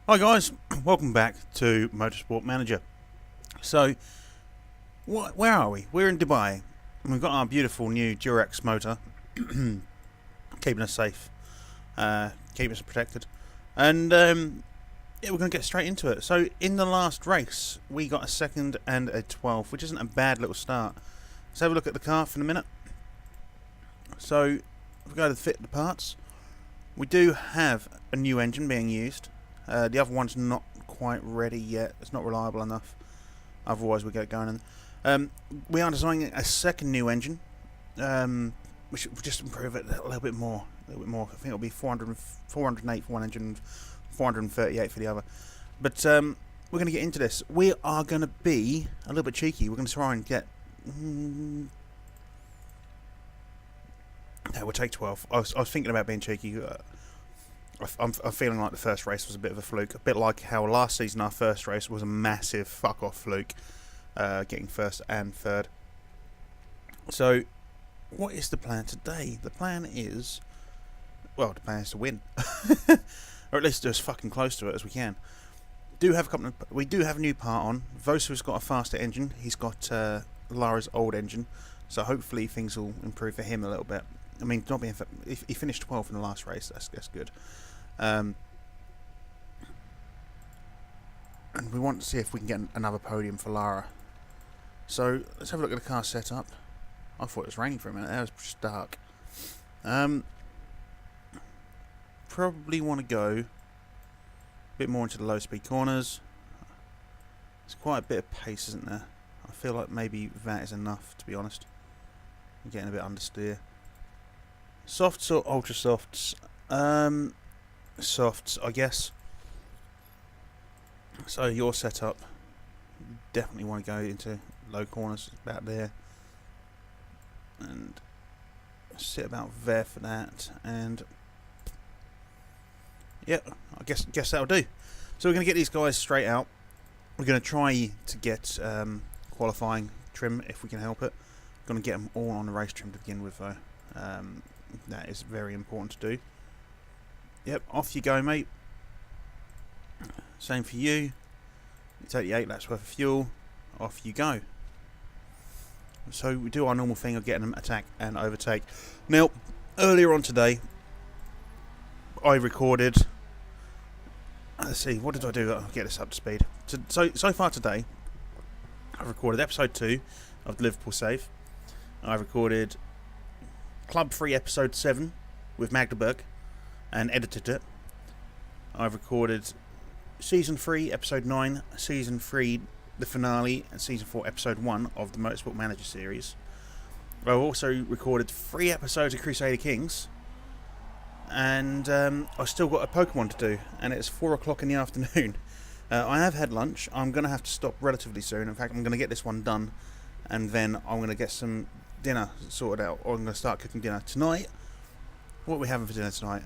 Hi guys, welcome back to Motorsport Manager. So, where are we? We're in Dubai, and we've got our beautiful new Durex motor, keeping us safe, keeping us protected, and yeah, we're going to get straight into it. So, in the last race, we got a second and a 12th, which isn't a bad little start. Let's have a look at the car for a minute. So, if we go to fit the parts, we do have a new engine being used. The other one's not quite ready yet. It's not reliable enough. Otherwise, we get it going. We are designing a second new engine, which will just improve it a little bit more. I think it'll be 408 for one engine, and 438 for the other. But we're going to get into this. We are going to be a little bit cheeky. We're going to try and get. No, we'll take 12. I was thinking about being cheeky. I'm feeling like the first race was a bit of a fluke. A bit like how last season our first race was a massive fuck-off fluke, getting first and third. So, what is the plan today? The plan is to win. Or at least do as fucking close to it as we can. We do have a new part on. Vosu's got a faster engine. He's got Lara's old engine. So hopefully things will improve for him a little bit. I mean, not being if he finished 12th in the last race, that's good. And we want to see if we can get another podium for Lara. So let's have a look at the car setup. I thought it was raining for a minute. It was just dark. Probably want to go a bit more into the low-speed corners. There's quite a bit of pace, isn't there? I feel like maybe that is enough, to be honest. I'm getting a bit understeer. Softs or ultra softs? Softs, I guess. So your setup, definitely want to go into low corners, about there, and sit about there for that. And yeah, I guess that'll do. So we're going to get these guys straight out. We're going to try to get qualifying trim if we can help it. We're going to get them all on the race trim to begin with, though. That is very important to do. Yep, off you go, mate. Same for you. You take the 8 laps worth of fuel. Off you go. So we do our normal thing of getting them attack and overtake. Now, earlier on today, I recorded. Let's see, what did I do? I'll get this up to speed. So far today, I've recorded episode 2 of the Liverpool Save. I've recorded Club 3 episode 7 with Magdeburg and edited it. I've recorded season 3 episode 9, season 3 the finale, and season 4 episode 1 of the Motorsport Manager series. I've also recorded 3 episodes of Crusader Kings, and I've still got a Pokemon to do, and it's 4 o'clock in the afternoon. I have had lunch. I'm going to have to stop relatively soon. In fact, I'm going to get this one done, and then I'm going to get some dinner sorted out, or I'm going to start cooking dinner tonight. What are we having for dinner tonight?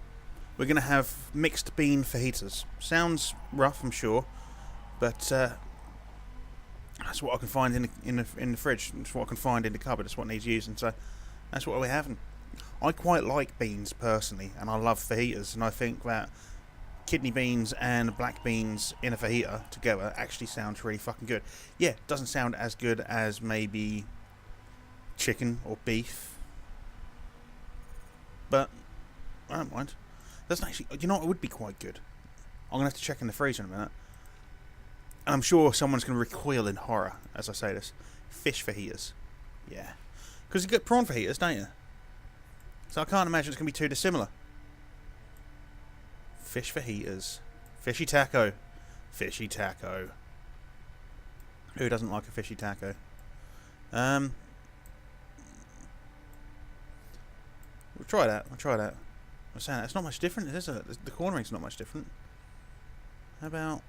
We're going to have mixed bean fajitas. Sounds rough, I'm sure, but that's what I can find in the fridge. That's what I can find in the cupboard. That's what needs using. So that's what we're having. I quite like beans personally, and I love fajitas, and I think that kidney beans and black beans in a fajita together actually sounds really fucking good. Yeah, it doesn't sound as good as maybe chicken or beef, but I don't mind. Doesn't actually, you know what, it would be quite good. I'm gonna have to check in the freezer in a minute, and I'm sure someone's gonna recoil in horror as I say this. Fish fajitas, yeah, because you get prawn fajitas, don't you? So I can't imagine it's gonna be too dissimilar. Fish fajitas, fishy taco. Who doesn't like a fishy taco? We'll try that. I'm saying it's not much different, is it? The cornering's not much different. How about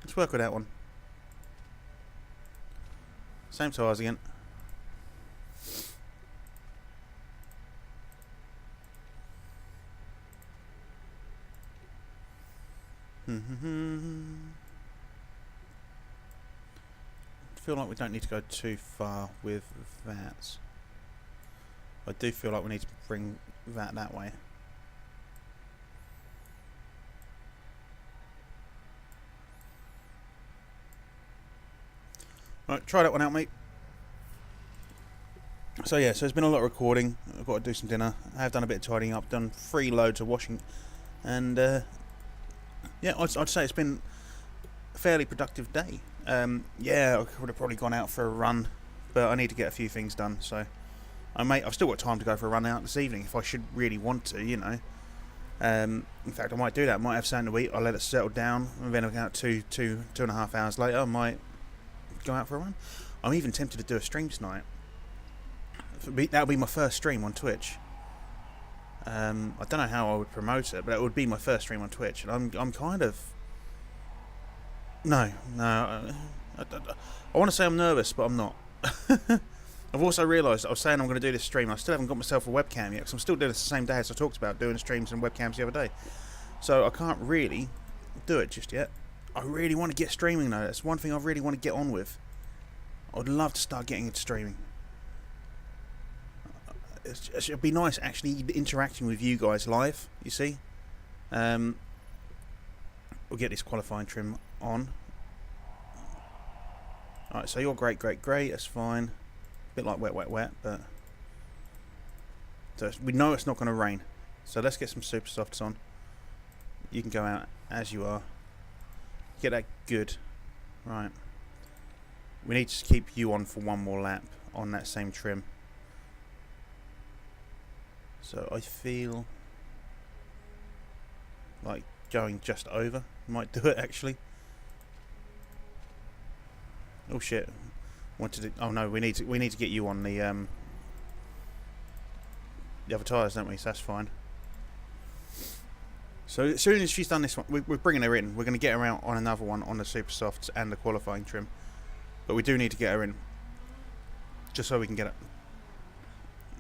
let's work with that one. Same tires again. Feel like we don't need to go too far with that. I do feel like we need to bring that way. Right, try that one out, mate. So yeah, so it's been a lot of recording. I've got to do some dinner. I have done a bit of tidying up, done 3 loads of washing, and yeah, I'd say it's been a fairly productive day. Yeah, I could have probably gone out for a run, but I need to get a few things done. So I've still got time to go for a run out this evening if I should really want to, you know. In fact, I might do that. I might have something to eat. I'll let it settle down, and then about 2.5 hours later, I might go out for a run. I'm even tempted to do a stream tonight. That'll be my first stream on Twitch. I don't know how I would promote it, but it would be my first stream on Twitch, and I'm kind of no. I want to say I'm nervous, but I'm not. I've also realised I was saying I'm going to do this stream. I still haven't got myself a webcam yet, because I'm still doing this the same day as I talked about doing streams and webcams the other day. So I can't really do it just yet. I really want to get streaming though. That's one thing I really want to get on with. I'd love to start getting into streaming. It'd be nice actually interacting with you guys live, you see. We'll get this qualifying trim on. Alright, so you're great, that's fine. A bit like wet, but so we know it's not going to rain. So let's get some super softs on. You can go out as you are. Get that good. Right. We need to keep you on for one more lap on that same trim. So I feel like going just over might do it actually. Oh shit! Oh no, we need to get you on the other tyres, don't we? So that's fine. So as soon as she's done this one, we're bringing her in. We're going to get her out on another one on the super softs and the qualifying trim, but we do need to get her in just so we can get it.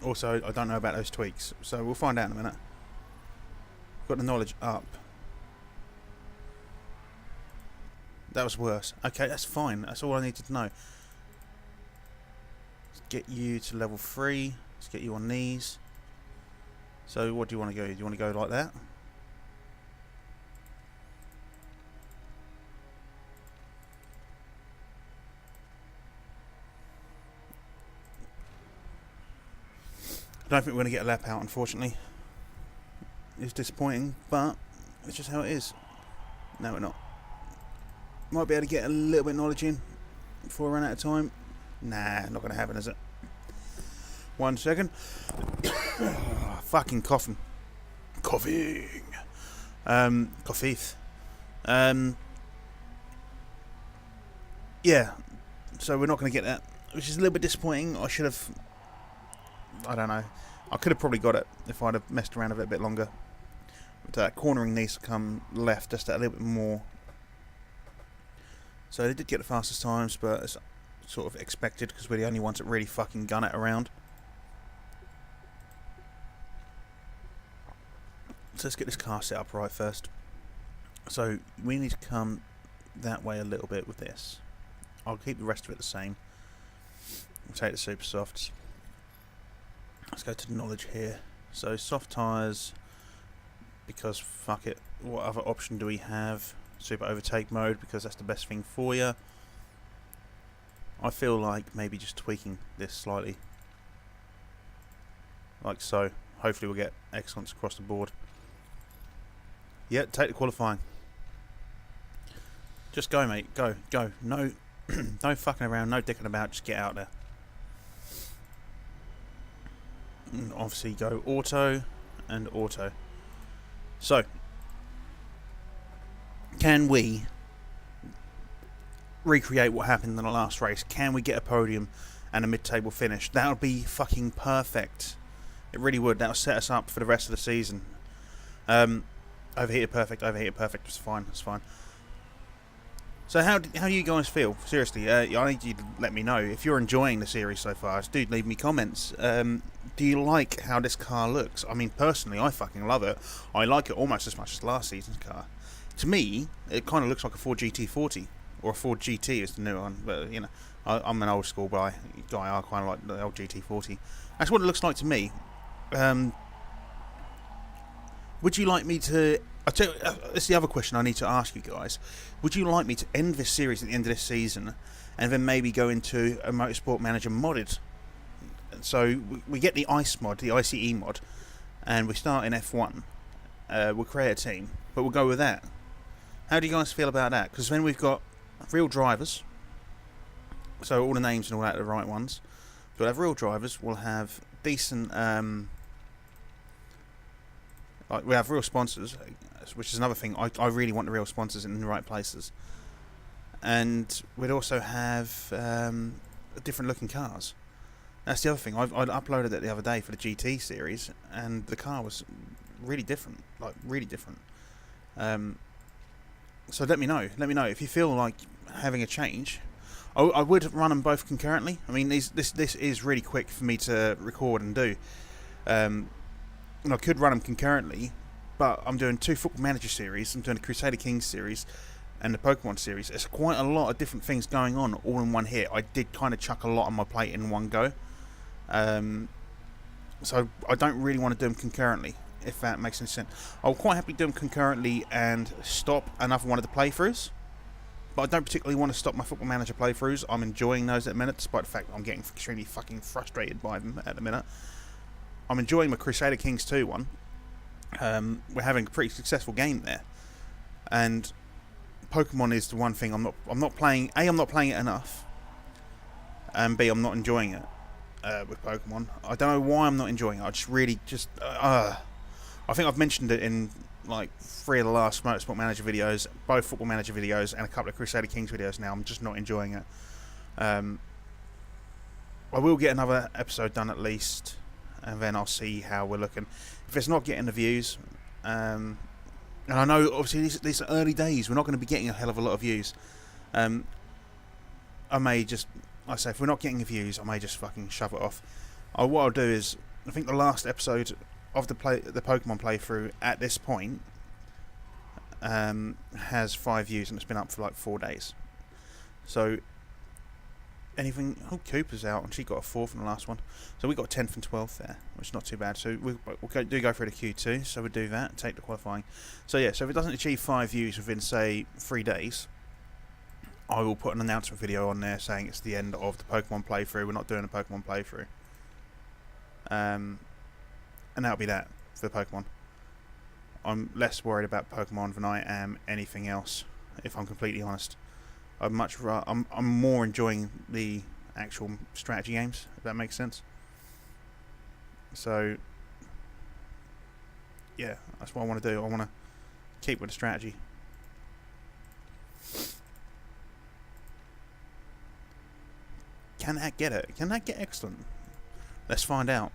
Also, I don't know about those tweaks, so we'll find out in a minute. Got the knowledge up. That was worse. Okay, that's fine. That's all I needed to know. Let's get you to level 3. Let's get you on these. So, what do you want to go? Do you want to go like that? I don't think we're going to get a lap out, unfortunately. It's disappointing, but it's just how it is. No, we're not. Might be able to get a little bit of knowledge in before I run out of time. Nah, not going to happen, is it? 1 second. Fucking coughing. Coughing. Coffeeth. Yeah, so we're not going to get that, which is a little bit disappointing. I should have... I don't know. I could have probably got it if I'd have messed around with it a bit longer. But that cornering needs to come left just a little bit more. So they did get the fastest times, but it's sort of expected because we're the only ones that really fucking gun it around. So let's get this car set up right first. So we need to come that way a little bit with this. I'll keep the rest of it the same. We'll take the super softs. Let's go to the knowledge here. So soft tyres, because fuck it. What other option do we have? Super overtake mode, because that's the best thing for you. I feel like maybe just tweaking this slightly, like so. Hopefully we'll get excellence across the board. Yeah, take the qualifying. Just go, mate. Go. No, no fucking around. No dicking about. Just get out there. And obviously go auto and auto. So, can we recreate what happened in the last race? Can we get a podium and a mid-table finish? That would be fucking perfect. It really would. That would set us up for the rest of the season. Overheated perfect. It's fine. So how you guys feel? Seriously, I need you to let me know if you're enjoying the series so far. Do leave me comments. Do you like how this car looks? I mean, personally, I fucking love it. I like it almost as much as last season's car. To me, it kind of looks like a Ford GT40, or a Ford GT is the new one. But you know, I'm an old school guy. I kind of like the old GT40. That's what it looks like to me. Would you like me to... This is the other question I need to ask you guys. Would you like me to end this series at the end of this season and then maybe go into a Motorsport Manager modded? So we get the ICE mod, the ICE mod, and we start in F1. We'll create a team, but we'll go with that. How do you guys feel about that? Because then we've got real drivers, so all the names and all that are the right ones. We'll have real drivers, we'll have decent... we have real sponsors, which is another thing. I really want the real sponsors in the right places. And we'd also have different looking cars. That's the other thing. I uploaded it the other day for the GT series, and the car was really different. Like, really different. So let me know. Let me know if you feel like having a change. I would run them both concurrently. I mean, this is really quick for me to record and do. And I could run them concurrently, but I'm doing 2 Football Manager series. I'm doing the Crusader Kings series and the Pokemon series. It's quite a lot of different things going on all in one hit. I did kind of chuck a lot on my plate in one go. So I don't really want to do them concurrently, if that makes any sense. I'll quite happily do them concurrently and stop another one of the playthroughs. But I don't particularly want to stop my Football Manager playthroughs. I'm enjoying those at the minute, despite the fact that I'm getting extremely fucking frustrated by them at the minute. I'm enjoying my Crusader Kings 2 one. We're having a pretty successful game there, and Pokemon is the one thing I'm not playing. A, I'm not playing it enough, and B, I'm not enjoying it with Pokemon. I don't know why I'm not enjoying it. I just really I think I've mentioned it in like 3 of the last Motorsport Manager videos, both Football Manager videos, and a couple of Crusader Kings videos. Now I'm just not enjoying it. I will get another episode done at least, and then I'll see how we're looking. If it's not getting the views, and I know obviously these are early days, we're not going to be getting a hell of a lot of views. I may just, like I say, if we're not getting the views, I may just fucking shove it off. What I'll do is, I think the last episode of the Pokemon playthrough at this point has 5 views, and it's been up for like 4 days. So anything... Oh, Cooper's out, and she got a 4th in the last one. So we got 10th and 12th there, which is not too bad. So we'll go through the Q2, so we'll do that, take the qualifying. So yeah, so if it doesn't achieve 5 views within, say, 3 days, I will put an announcement video on there saying it's the end of the Pokemon playthrough. We're not doing a Pokemon playthrough. And that'll be that for Pokemon. I'm less worried about Pokemon than I am anything else, if I'm completely honest. I'm more enjoying the actual strategy games, if that makes sense. So yeah, that's what I want to do. I want to keep with the strategy. Can that get it? Can that get excellent? Let's find out.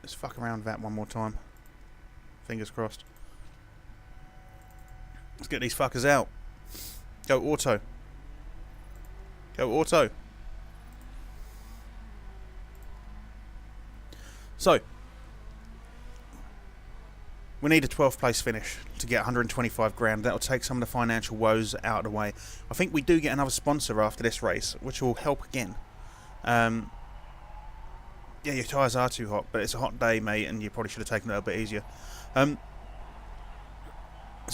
Let's fuck around with that one more time. Fingers crossed. Let's get these fuckers out. Go auto. Go auto. So, we need a 12th place finish to get 125 grand. That'll take some of the financial woes out of the way. I think we do get another sponsor after this race, which will help again. Yeah, your tyres are too hot, but it's a hot day, mate, and you probably should have taken it a bit easier. So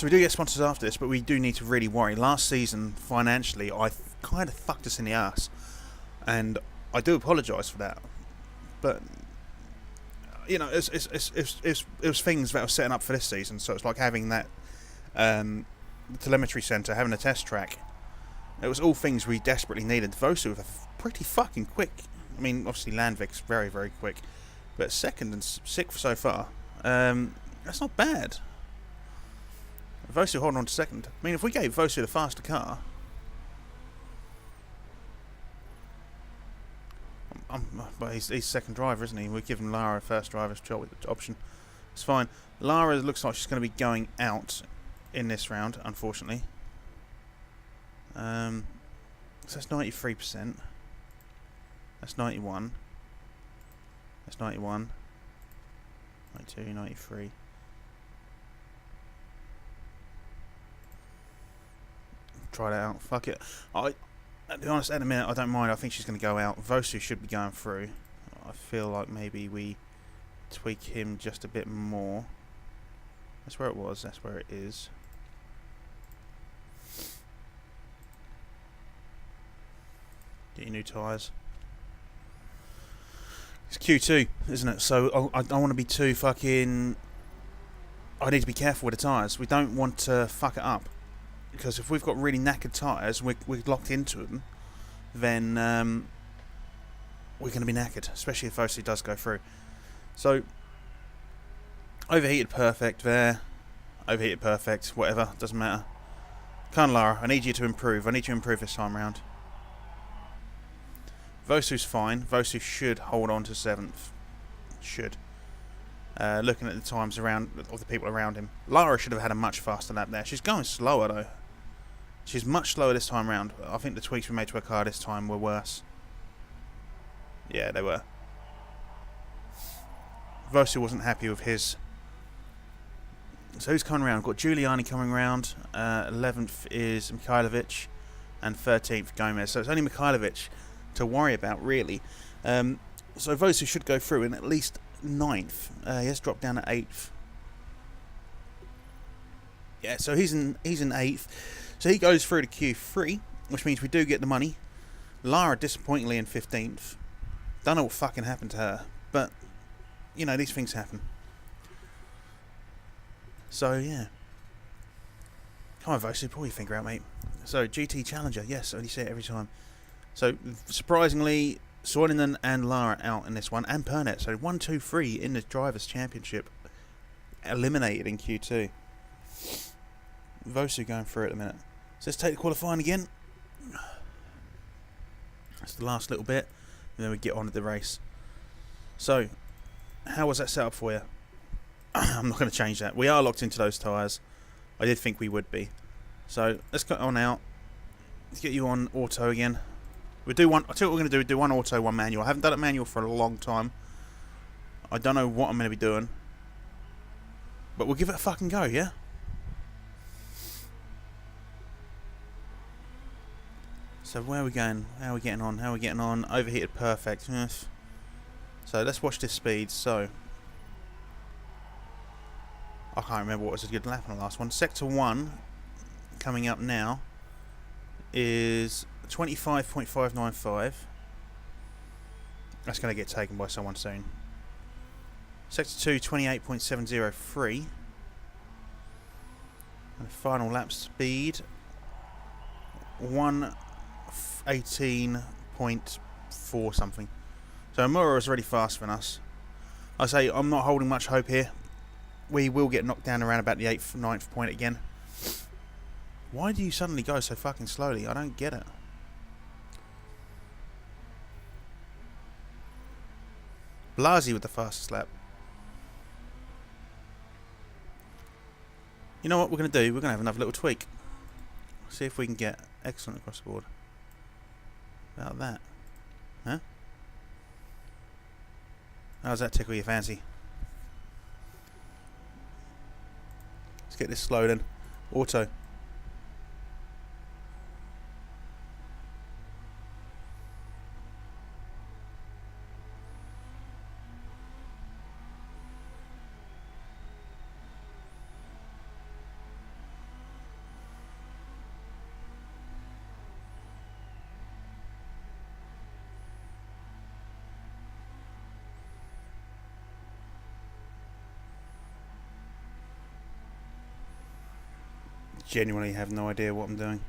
we do get sponsors after this, but we do need to really worry. Last season, financially, I kind of fucked us in the ass, and I do apologise for that. But you know, it was things that were setting up for this season. So it's like having that telemetry centre, having a test track. It was all things we desperately needed. Vosu were pretty fucking quick. I mean, obviously Landvik's very, very quick, but 2nd and 6th so far. That's not bad. Vosu holding on to 2nd. I mean, if we gave Vosu the faster car, but he's 2nd driver, isn't he? We give him Lara first driver's option. It's fine. Lara looks like she's going to be going out in this round, unfortunately. So that's 93%. That's 91. That's 91. 92, 93. Try that out. Fuck it. To be honest, at the minute, I don't mind. I think she's going to go out. Vosu should be going through. I feel like maybe we tweak him just a bit more. That's where it was. That's where it is. Get your new tyres. It's Q2, isn't it? So I don't want to be too fucking... I need to be careful with the tyres. We don't want to fuck it up. Because if we've got really knackered tyres, we're locked into them, then we're going to be knackered, especially if Vosu does go through. So, overheated perfect there, overheated perfect, whatever, doesn't matter. Khan Lara, I need you to improve. I need you to improve this time round. Vosu's fine. Vosu should hold on to 7th. Should. Looking at the times around of the people around him. Lara should have had a much faster lap there. She's going slower though. She's much slower this time round. I think the tweaks we made to her car this time were worse. Yeah, they were. Vosu wasn't happy with his. So who's coming around? We've got Giuliani coming around. 11th is Mikhailovic. And 13th Gomez. So it's only Mikhailovic to worry about, really. So Vosu should go through in at least 9th. He has dropped down to 8th. Yeah, so he's in 8th. So he goes through to Q3, which means we do get the money. Lara disappointingly in 15th. Don't know what fucking happened to her, but you know, these things happen. So yeah. Come on, Vosu, pull your finger out, mate. So GT Challenger, yes, I only say it every time. So surprisingly, Soininen and Lara out in this one, and Pernet. So 1, 2, 3 in the Drivers' Championship, eliminated in Q2. Vosu going through at the minute. So let's take the qualifying again. That's the last little bit, and then we get on with the race. So, how was that set up for you? I'm not going to change that. We are locked into those tyres. I did think we would be. So let's get on out. Let's get you on auto again. We do one. I tell you what we're going to do. Do one auto, one manual. I haven't done it manual for a long time. I don't know what I'm going to be doing, but we'll give it a fucking go, yeah. So where are we going? How are we getting on? How are we getting on? Overheated perfect. Yes. So let's watch this speed. So I can't remember what was a good lap on the last one. Sector 1 coming up now is 25.595. That's going to get taken by someone soon. Sector 2, 28.703. And final lap speed 1:18.4 something. So Amura is already faster than us. I say I'm not holding much hope here. We will get knocked down around about the 8th, 9th point again. Why do you suddenly go so fucking slowly? I don't get it. Blasi with the fastest lap. You know what we're going to do? We're going to have another little tweak. See if we can get excellent across the board. About that. Huh? How does that tickle your fancy? Let's get this slow then. Auto. Genuinely have no idea what I'm doing.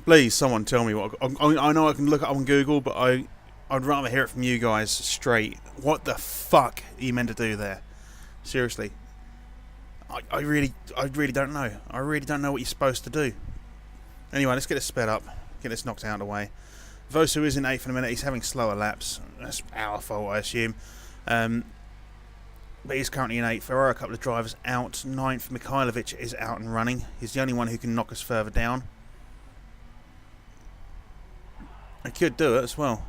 Please, someone tell me what. I know I can look it up on Google, but I'd rather hear it from you guys straight. What the fuck are you meant to do there? Seriously, I really don't know. I really don't know what you're supposed to do. Anyway, let's get this sped up. Get this knocked out of the way. Vosu is in 8th in a minute. He's having slower laps. That's our fault, I assume. But he's currently in 8th. There are a couple of drivers out. 9th, Mikhailovic is out and running. He's the only one who can knock us further down. I could do it as well.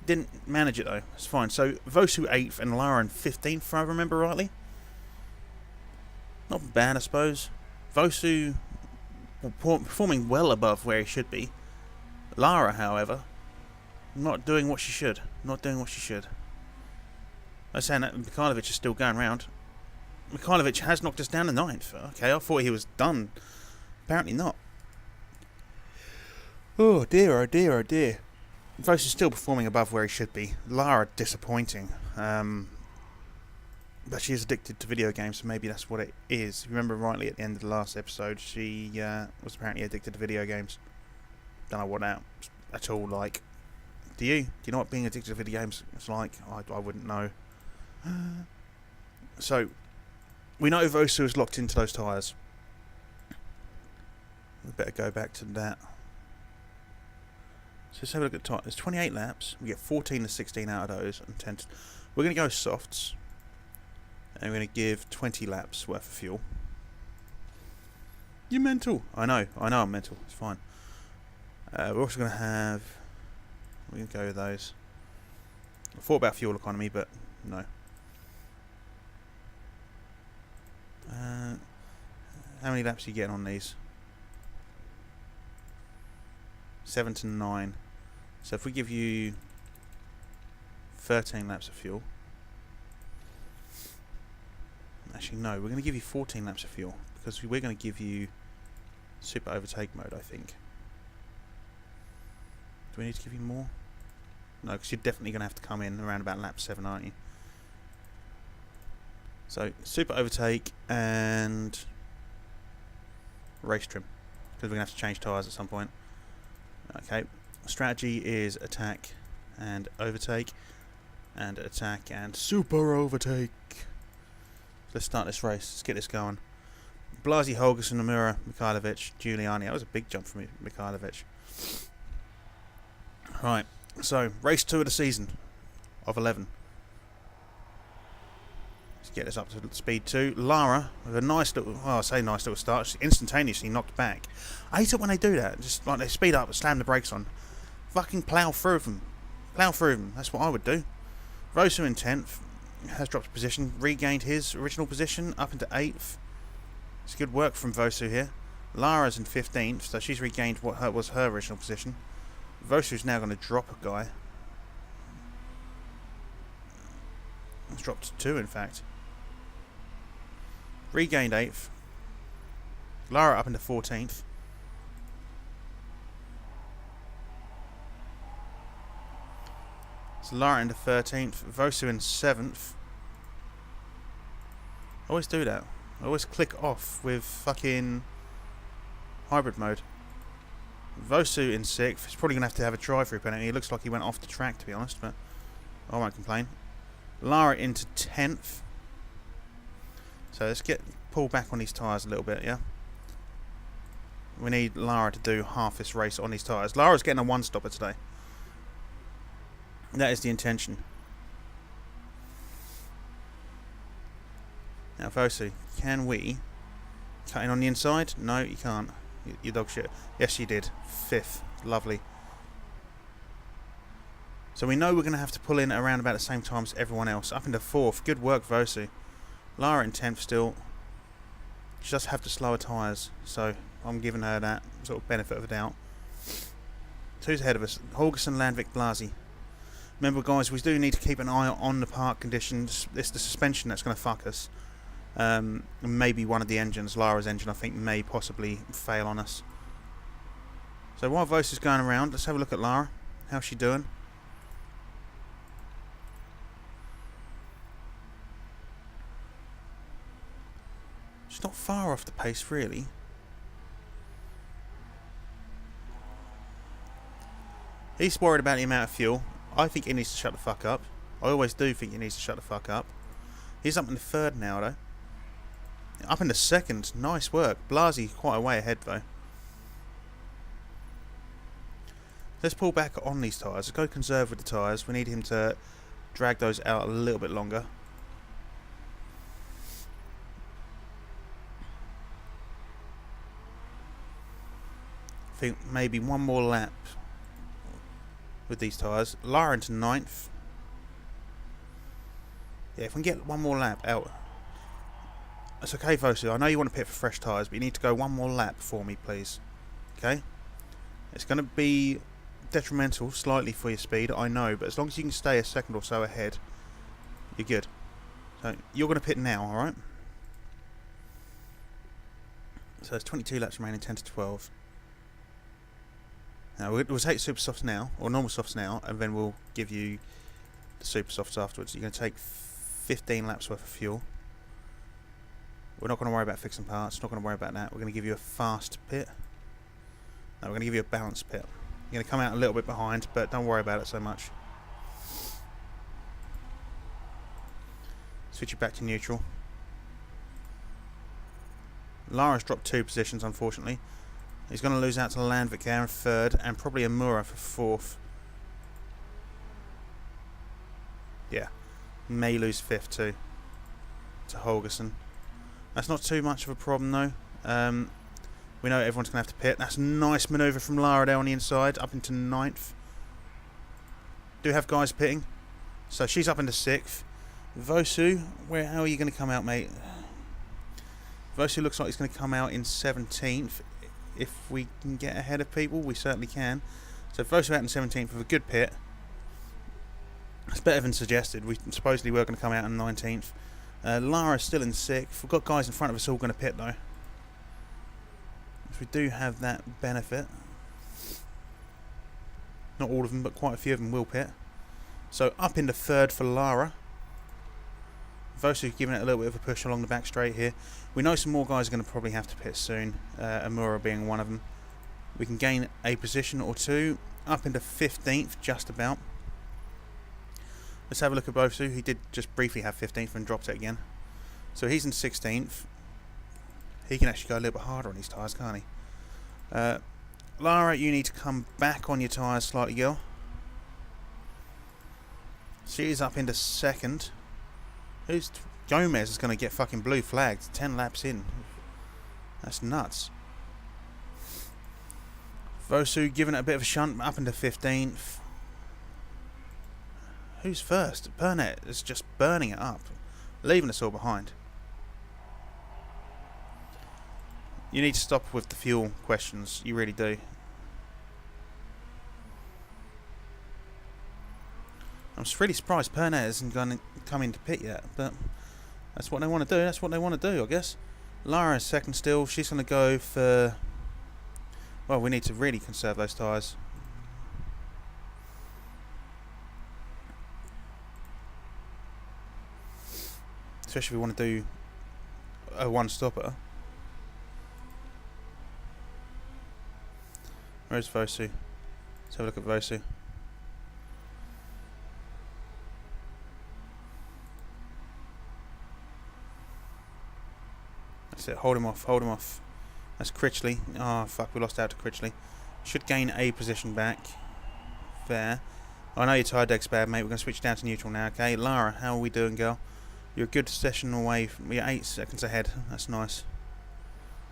Didn't manage it though. It's fine. So Vosu 8th and Lara in 15th, if I remember rightly. Not bad, I suppose. Vosu performing well above where he should be. Lara, however, not doing what she should. Not doing what she should. I was saying that Mikhailovic is still going round. Mikhailovic has knocked us down to 9th. Okay, I thought he was done. Apparently not. Oh dear, oh dear, oh dear. Vos is still performing above where he should be. Lara, disappointing. But she is addicted to video games, so maybe that's what it is. If you remember rightly at the end of the last episode, she was apparently addicted to video games. Don't know what that at all like. Do you? Do you know what being addicted to video games is like? I wouldn't know. So, we know Vosu is locked into those tyres. We better go back to that. So let's have a look at time. There's 28 laps. We get 14 to 16 out of those. And 10 we're going to go softs. And we're going to give 20 laps worth of fuel. You're mental. I know I'm mental. It's fine. We're also going to have... We're going to go with those. I thought about fuel economy, but no. How many laps are you getting on these? 7 to 9. So if we give you 13 laps of fuel. Actually, no, we're going to give you 14 laps of fuel because we're going to give you super overtake mode, I think. Do we need to give you more? No, because you're definitely going to have to come in around about lap 7, aren't you? So, super overtake and race trim because we're going to have to change tyres at some point. Okay, strategy is attack and overtake and attack and super overtake. Let's start this race. Let's get this going. Blasi, Holgersen, Nomura, Mikhailovic, Giuliani. That was a big jump from Mikhailovic. Right, so race 2 of the season of 11. Let's get this up to speed 2. Lara with a nice little, well, I say nice little start. She instantaneously knocked back. I hate it when they do that. Just like they speed up and slam the brakes on. Fucking plough through them. Plough through them. That's what I would do. Vosu in 10th. Has dropped a position. Regained his original position up into 8th. It's good work from Vosu here. Lara's in 15th, so she's regained what was her original position. Vosu's now going to drop a guy. It's dropped to 2, in fact. Regained 8th. Lara up into 14th. So Lara into 13th. Vosu in 7th. I always do that. I always click off with fucking hybrid mode. Vosu in 6th. He's probably going to have a drive-through penalty. It looks like he went off the track, to be honest, but I won't complain. Lara into 10th. So let's pull back on these tyres a little bit, yeah? We need Lara to do half this race on these tyres. Lara's getting a one-stopper today. That is the intention. Now, Vosu, can we cut in on the inside? No, you can't. You dog shit. Yes, you did. 5th. Lovely. So we know we're going to have to pull in around about the same time as everyone else. Up into 4th. Good work, Vosu. Lara in 10th still. She does have the slower tyres, so I'm giving her that sort of benefit of the doubt. 2's ahead of us. Holgersen, Landvik, Blasi. Remember, guys, we do need to keep an eye on the park conditions. It's the suspension that's going to fuck us. Maybe one of the engines, Lara's engine, I think, may possibly fail on us. So while Vos is going around, let's have a look at Lara. How's she doing? She's not far off the pace, really. He's worried about the amount of fuel. I think he needs to shut the fuck up. I always do think he needs to shut the fuck up. He's up in the 3rd now, though. Up in the 2nd. Nice work. Blasi quite a way ahead, though. Let's pull back on these tyres. Let's go conserve with the tyres. We need him to drag those out a little bit longer. I think maybe one more lap with these tyres. Lara into 9th. Yeah, if we can get one more lap out. That's okay, Vosu. I know you want to pit for fresh tyres, but you need to go one more lap for me, please. Okay? It's going to be detrimental slightly for your speed, I know, but as long as you can stay a second or so ahead, you're good. So, you're going to pit now, alright? So, there's 22 laps remaining, 10 to 12. Now, we'll take super softs now, or normal softs now, and then we'll give you the super softs afterwards. You're going to take 15 laps worth of fuel. We're not going to worry about fixing parts, not going to worry about that. We're going to give you a fast pit. No, we're going to give you a balanced pit. You're going to come out a little bit behind, but don't worry about it so much. Switch you back to neutral. Lara's dropped 2 positions, unfortunately. He's going to lose out to Landvik there in 3rd, and probably Amura for 4th. Yeah. May lose 5th too. To Holgersen. That's not too much of a problem though. We know everyone's going to have to pit. That's a nice manoeuvre from Lara there on the inside, up into 9th. Do have guys pitting. So she's up into 6th. Vosu, how are you going to come out, mate? Vosu looks like he's going to come out in 17th. If we can get ahead of people, we certainly can. So Vosu out in 17th with a good pit. It's better than suggested. We supposedly were going to come out in 19th. Lara's still in 6th. We've got guys in front of us all going to pit though. So we do have that benefit. Not all of them, but quite a few of them will pit. So up into 3rd for Lara. Vosu giving it a little bit of a push along the back straight here. We know some more guys are going to probably have to pit soon. Amura being one of them. We can gain a position or 2. Up into 15th, just about. Let's have a look at Vosu. He did just briefly have 15th and dropped it again. So he's in 16th. He can actually go a little bit harder on his tyres, can't he? Lara, you need to come back on your tyres slightly, girl. She's up into 2nd. Gomez is going to get fucking blue flagged 10 laps in. That's nuts. Vosu giving it a bit of a shunt up into 15th. Who's first? Burnett is just burning it up, leaving us all behind. You need to stop with the fuel questions, you really do. I'm just really surprised Burnett isn't going to come into pit yet, but that's what they want to do, that's what they want to do, I guess. Lara's 2nd still, she's going to go for... Well, we need to really conserve those tyres. Especially if we want to do a one-stopper. Where's Vosu? Let's have a look at Vosu. That's it, hold him off, hold him off. That's Critchley. Oh fuck, we lost out to Critchley. Should gain a position back. There. I know your tyre deck's bad, mate. We're going to switch down to neutral now, okay? Lara, how are we doing, girl? You're a good session away. We're 8 seconds ahead. That's nice.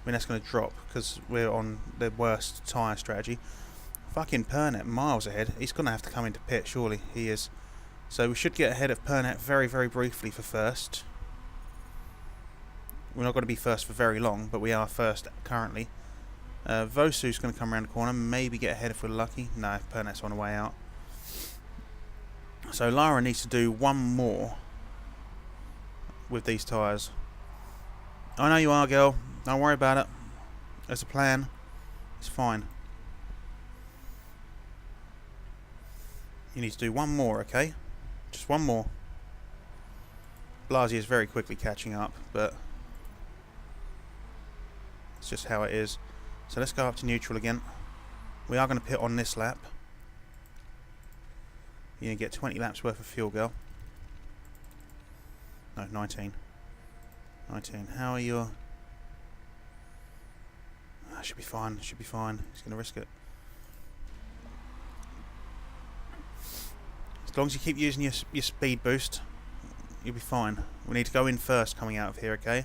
I mean, that's going to drop because we're on the worst tyre strategy. Fucking Pernett, miles ahead. He's going to have to come into pit, surely. He is. So we should get ahead of Pernett very, very briefly for first. We're not going to be first for very long, but we are first currently. Vosu's going to come around the corner, maybe get ahead if we're lucky. No, Pernett's on the way out. So Lara needs to do one more with these tyres. I know you are, girl. Don't worry about it. There's a plan. It's fine. You need to do one more, okay? Just one more. Blasi is very quickly catching up, but it's just how it is. So let's go up to neutral again. We are going to pit on this lap. You're going to get 20 laps worth of fuel, girl. No, 19. 19. How are you? Should be fine. Should be fine. He's going to risk it. As long as you keep using your speed boost, you'll be fine. We need to go in first coming out of here, okay?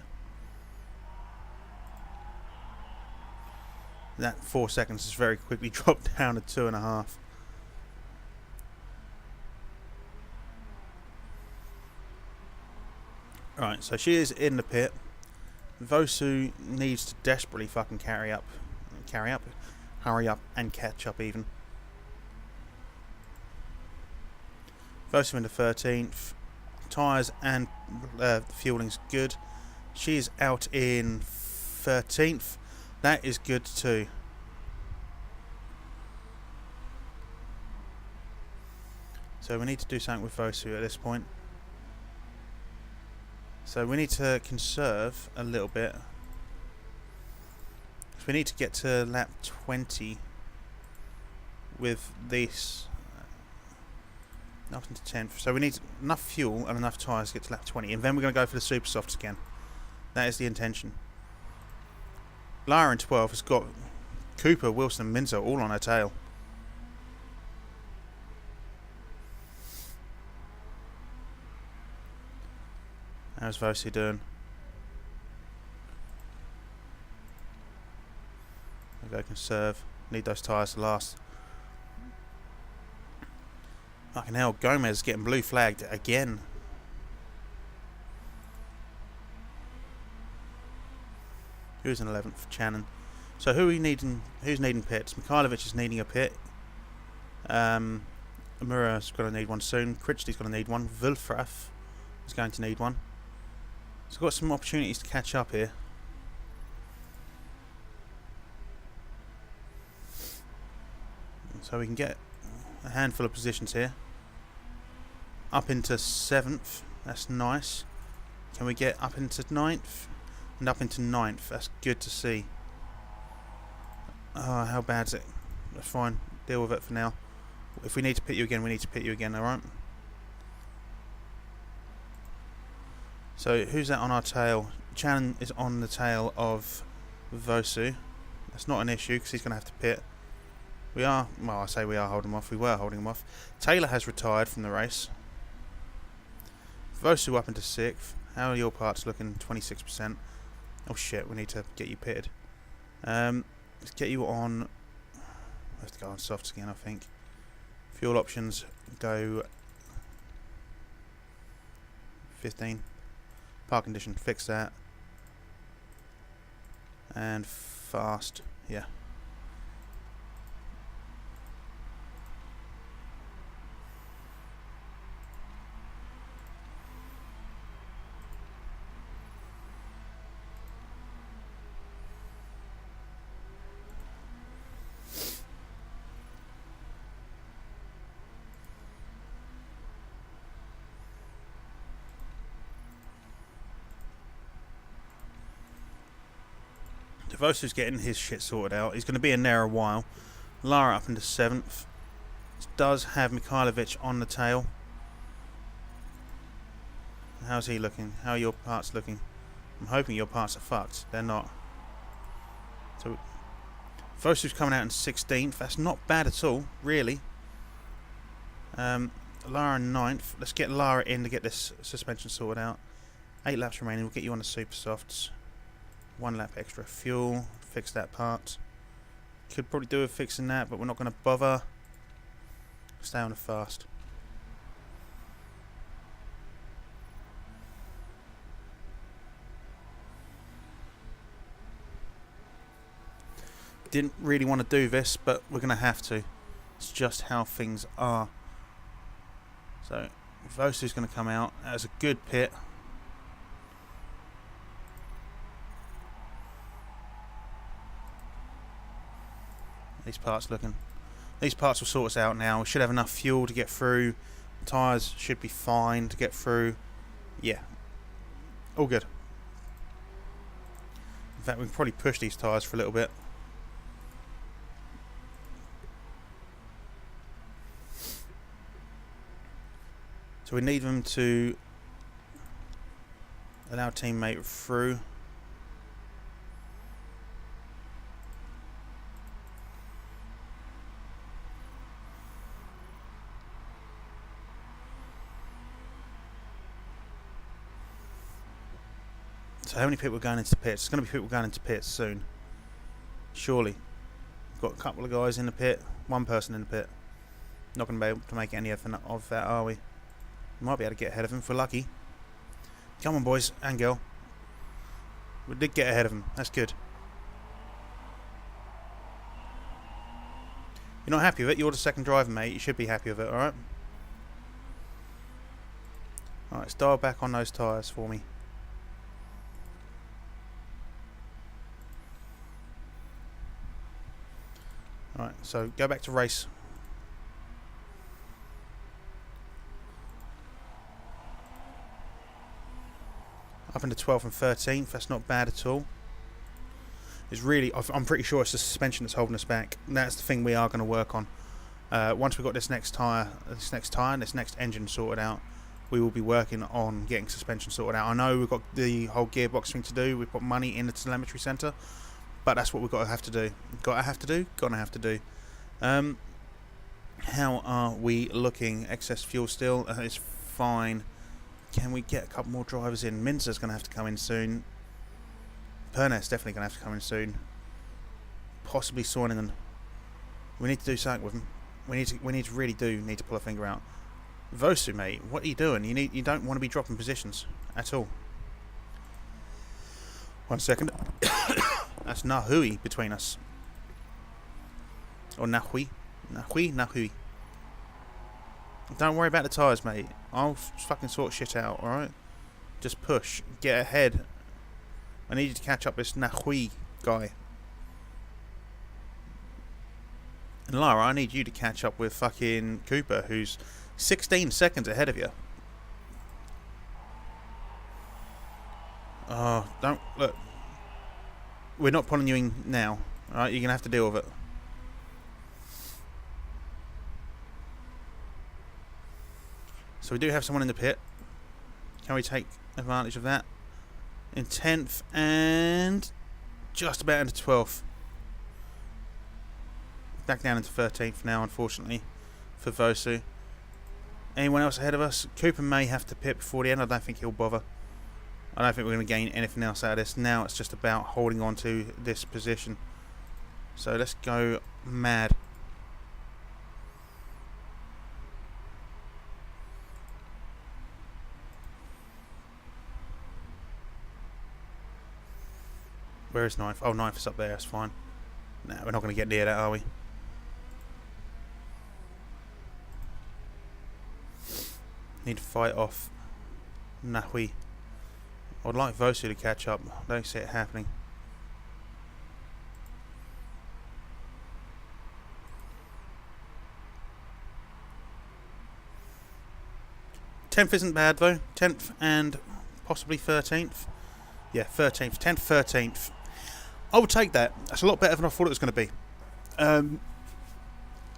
That 4 seconds has very quickly dropped down to 2.5. Right, so she is in the pit. Vosu needs to desperately fucking hurry up, and catch up even. Vosu into 13th. Tyres and fueling's good. She is out in 13th. That is good too. So we need to do something with Vosu at this point. So we need to conserve a little bit. So we need to get to lap 20 with this up into 10th. So we need enough fuel and enough tyres to get to lap 20, and then we're going to go for the super softs again. That is the intention. Lara in 12th has got Cooper, Wilson and Minzo all on her tail. How's Vosi doing? We'll go conserve. Need those tyres to last. Fucking hell, Gomez getting blue flagged again. Who's in 11th? Channon. So who are we needing? Who's needing pits? Mikhailovic is needing a pit. Amura's going to need one soon. Critchley's going to need one. Wilfrath is going to need one. So we've got some opportunities to catch up here. So we can get a handful of positions here. Up into 7th. That's nice. Can we get up into 9th? And up into 9th. That's good to see. Oh, how bad's it? That's fine. Deal with it for now. If we need to pit you again, we need to pit you again, alright? So, who's that on our tail? Channon is on the tail of Vosu. That's not an issue, because he's going to have to pit. We are, well, I say we are holding him off. We were holding him off. Taylor has retired from the race. Vosu up into 6th. How are your parts looking? 26%. Oh shit, we need to get you pitted. Let's get you on. We have to go on softs again, I think. Fuel options go 15. Park condition, fix that. And fast, yeah. Devosu's getting his shit sorted out. He's going to be in there a while. Lara up into 7th. Does have Mikhailovic on the tail. How's he looking? How are your parts looking? I'm hoping your parts are fucked. They're not. So, Devosu's coming out in 16th. That's not bad at all, really. Lara in 9th. Let's get Lara in to get this suspension sorted out. 8 laps remaining. We'll get you on the super softs. 1 lap extra fuel, fix that part. Could probably do with fixing that, but we're not going to bother. Stay on the fast. Didn't really want to do this, but we're going to have to. It's just how things are. So, Vosu's going to come out. That's a good pit. These parts looking. These parts will sort us out now. We should have enough fuel to get through. Tyres should be fine to get through. Yeah. All good. In fact, we can probably push these tyres for a little bit. So we need them to allow teammate through. So how many people are going into pits? There's going to be people going into pits soon. Surely. We've got a couple of guys in the pit. One person in the pit. Not going to be able to make any of that, are we? We might be able to get ahead of him if we're lucky. Come on, boys and girl. We did get ahead of them. That's good. You're not happy with it? You're the second driver, mate. You should be happy with it, alright? Alright, let's dial back on those tyres for me. Alright, so go back to race. Up into 12th and 13th. That's not bad at all. It's really, I'm pretty sure it's the suspension that's holding us back. That's the thing we are going to work on. Once we've got this next tyre, this next engine sorted out, we will be working on getting suspension sorted out. I know we've got the whole gearbox thing to do. We've put money in the telemetry centre, but that's what we've got to have to do. Gonna have to do. How are we looking? Excess fuel still. It's fine. Can we get a couple more drivers in? Minzer's going to have to come in soon. Pernet's definitely going to have to come in soon. Possibly Soinen. We need to do something with him. We need to really pull a finger out. Vosu, mate, what are you doing? You don't want to be dropping positions at all. 1 second. That's Nahui between us. Or Nahui. Nahui. Don't worry about the tyres, mate. I'll fucking sort shit out, alright? Just push. Get ahead. I need you to catch up this Nahui guy. And Lara, I need you to catch up with fucking Cooper, who's 16 seconds ahead of you. Oh, don't... Look. We're not pulling you in now. Alright, you're going to have to deal with it. So we do have someone in the pit. Can we take advantage of that? In 10th and just about into 12th. Back down into 13th now, unfortunately, for Vosu. Anyone else ahead of us? Cooper may have to pit before the end. I don't think he'll bother. I don't think we're going to gain anything else out of this. Now it's just about holding on to this position. So let's go mad. Where is 9th? Oh, 9th is up there. That's fine. No, we're not going to get near that, are we? Need to fight off Nahui. I'd like Vosu to catch up. I don't see it happening. Tenth isn't bad though. 10th and possibly 13th. Yeah, 13th. 10th, 13th. I would take that. That's a lot better than I thought it was going to be. A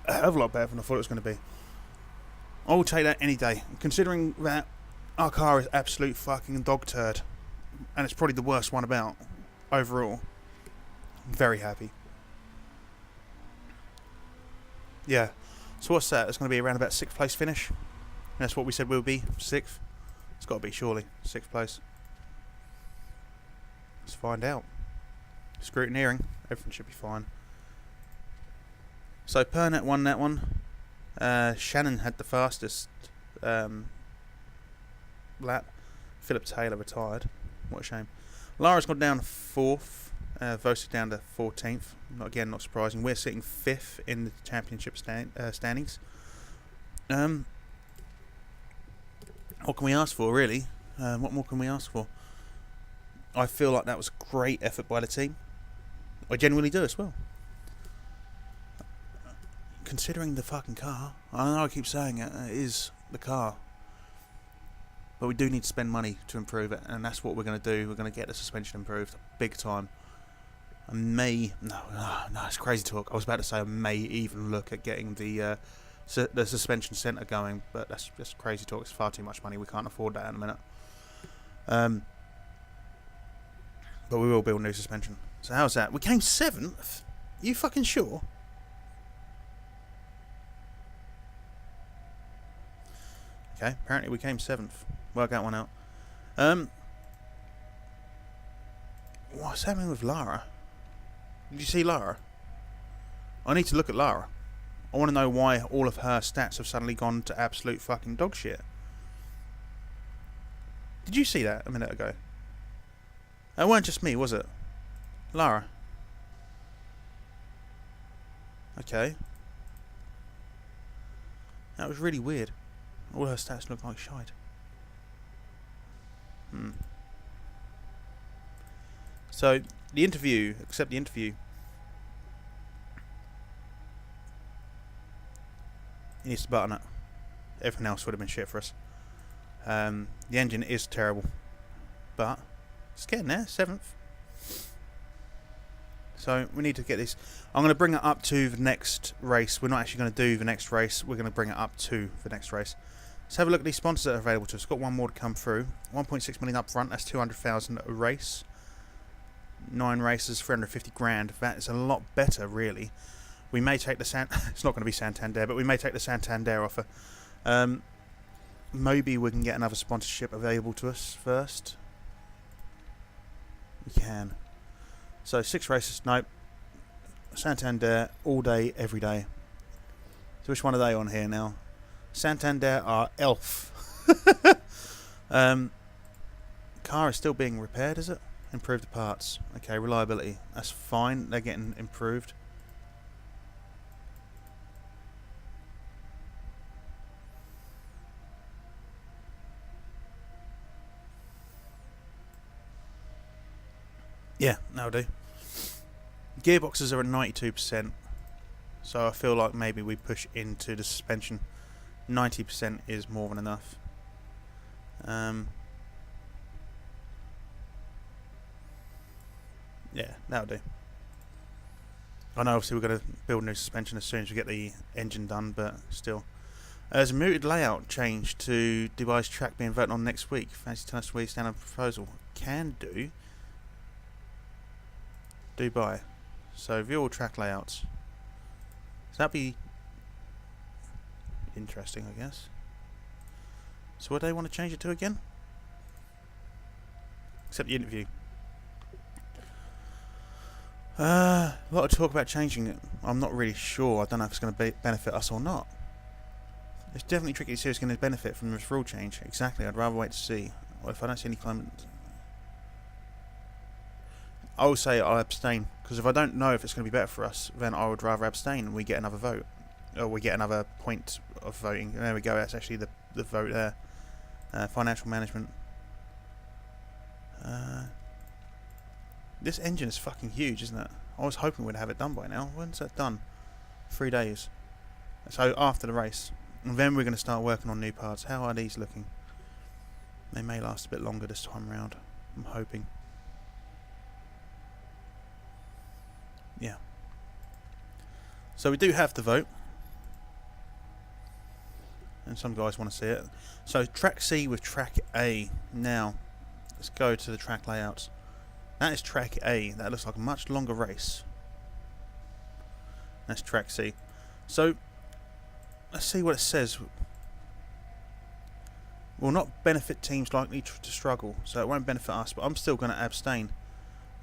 hell of a lot better than I thought it was going to be. I will take that any day. Considering that our car is absolute fucking dog turd. And it's probably the worst one about. Overall. I'm very happy. Yeah. So what's that? It's going to be around about 6th place finish. That's what we said we'll be. 6th. It's got to be surely. 6th place. Let's find out. Scrutineering. Everything should be fine. So Pernet won that one. Shannon had the fastest lap. Philip Taylor retired. What a shame. Lara's gone down 4th. Vosu down to 14th. Again, not surprising. We're sitting 5th in the championship standings. What can we ask for, really? What more can we ask for? I feel like that was a great effort by the team. I genuinely do as well. Considering the fucking car, I know I keep saying it, it is the car. But we do need to spend money to improve it, and that's what we're going to do. We're going to get the suspension improved big time. I may... No, it's crazy talk. I was about to say I may even look at getting the suspension centre going, but that's just crazy talk. It's far too much money. We can't afford that in a minute. But we will build new suspension. So how's that? We came 7th? You fucking sure? Okay, apparently we came 7th. Work that one out. What's happening with Lara? Did you see Lara? I need to look at Lara. I want to know why all of her stats have suddenly gone to absolute fucking dog shit. Did you see that a minute ago? It weren't just me, was it? Lara. Okay. That was really weird. All her stats look like shite. So, the interview, except the interview. He needs to button it. Everything else would have been shit for us. The engine is terrible. But, it's getting there, 7th. So, we need to get this. I'm going to bring it up to the next race. We're not actually going to do the next race. We're going to bring it up to the next race. Let's have a look at these sponsors that are available to us. Got one more to come through. 1.6 million up front. That's 200,000 a race. 9 races, 350 grand. That is a lot better, really. We may take the it's not going to be Santander, but we may take the Santander offer. Maybe we can get another sponsorship available to us first. We can. So 6 races. Nope. Santander all day, every day. So which one are they on here now? Santander are Elf. Car is still being repaired, is it? Improve the parts. Okay, reliability. That's fine. They're getting improved. Yeah, that'll do. Gearboxes are at 92%. So I feel like maybe we push into the suspension. 90% is more than enough. Yeah, that'll do. I know obviously we're going to build a new suspension as soon as we get the engine done, but still. There's a mooted layout change to Dubai's track being voted on next week. Fancy telling us where you stand on the proposal? Can do. Dubai. So view all track layouts. So that'd be interesting, I guess. So what do they want to change it to again? Except the interview. A lot of talk about changing it. I'm not really sure. I don't know if it's going to benefit us or not. It's definitely tricky to see if it's going to benefit from this rule change. Exactly. I'd rather wait to see. Or if I don't see any climate, I will say I'll abstain, because if I don't know if it's going to be better for us, then I would rather abstain and we get another vote. Or we get another point of voting. There we go, that's actually the vote there. Financial management. This engine is fucking huge, isn't it? I was hoping we'd have it done by now. When's that done? 3 days. So after the race. And then we're going to start working on new parts. How are these looking? They may last a bit longer this time round. I'm hoping. Yeah. So we do have the vote. And some guys want to see it. So track C with track A. Now, let's go to the track layouts. That is track A. That looks like a much longer race. That's track C. So, let's see what it says. Will not benefit teams likely to struggle. So it won't benefit us, but I'm still going to abstain.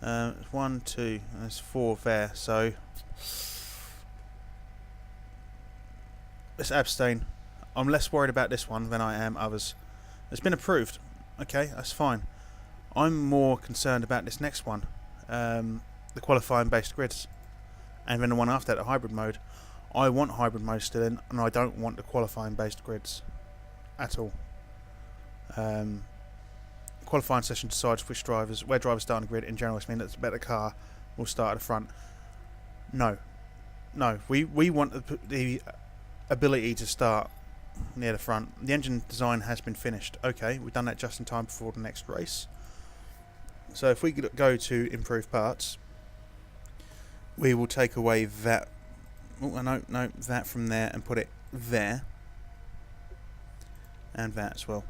1, 2, there's 4 there. So, let's abstain. I'm less worried about this one than I am others. It's been approved. Okay, that's fine. I'm more concerned about this next one, the qualifying based grids, and then the one after that, the hybrid mode. I want hybrid mode still in, and I don't want the qualifying based grids at all. Qualifying session decides where drivers start on the grid. In general, this means that the better car will start at the front. No, we want the ability to start near the front. The engine design has been finished. Okay, we've done that just in time before the next race. So if we go to improve parts, we will take away that. Oh no, that from there and put it there, and that as well.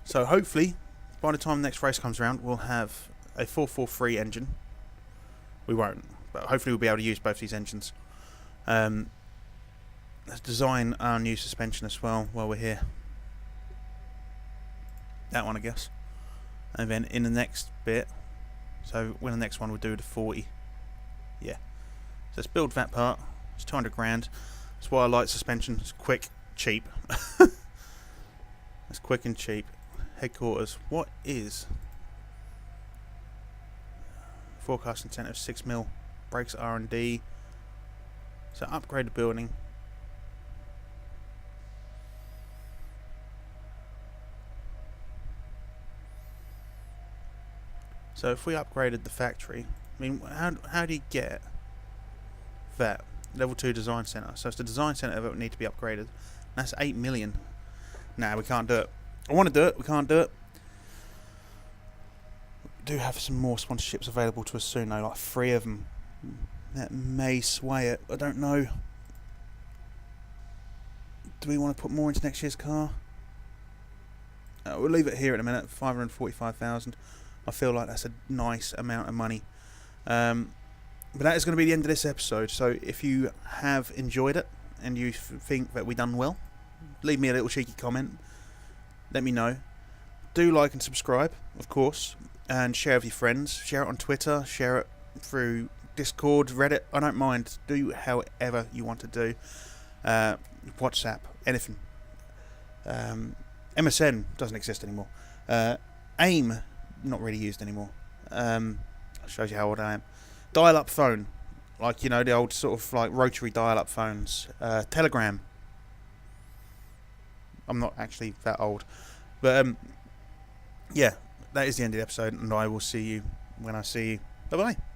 So hopefully, by the time the next race comes around, we'll have a 443 engine. We won't, but hopefully we'll be able to use both these engines. Let's design our new suspension as well while we're here. That one, I guess. And then in the next bit, so when the next one we'll do the 40. Yeah. So let's build that part. It's 200 grand. That's why I like suspension. It's quick, cheap. It's quick and cheap. headquarters. What is forecast incentive? 6 mil. Brakes R&D. So upgrade the building. So if we upgraded the factory, I mean, how do you get that? Level 2 design centre. So it's the design centre that would need to be upgraded. That's 8 million. Nah, we can't do it. I want to do it, we can't do it. We do have some more sponsorships available to us soon though, like 3 of them. That may sway it, I don't know. Do we want to put more into next year's car? We'll leave it here in a minute, 545,000. I feel like that's a nice amount of money. But that is going to be the end of this episode. So if you have enjoyed it and you think that we've done well, leave me a little cheeky comment. Let me know. Do like and subscribe, of course, and share with your friends. Share it on Twitter. Share it through Discord, Reddit. I don't mind. Do however you want to do. WhatsApp, anything. MSN doesn't exist anymore. AIM, not really used anymore. Shows you how old I am. Dial-up phone, like, you know, the old sort of like rotary dial-up phones. Telegram. I'm not actually that old, but yeah, that is the end of the episode, and I will see you when I see you. Bye bye.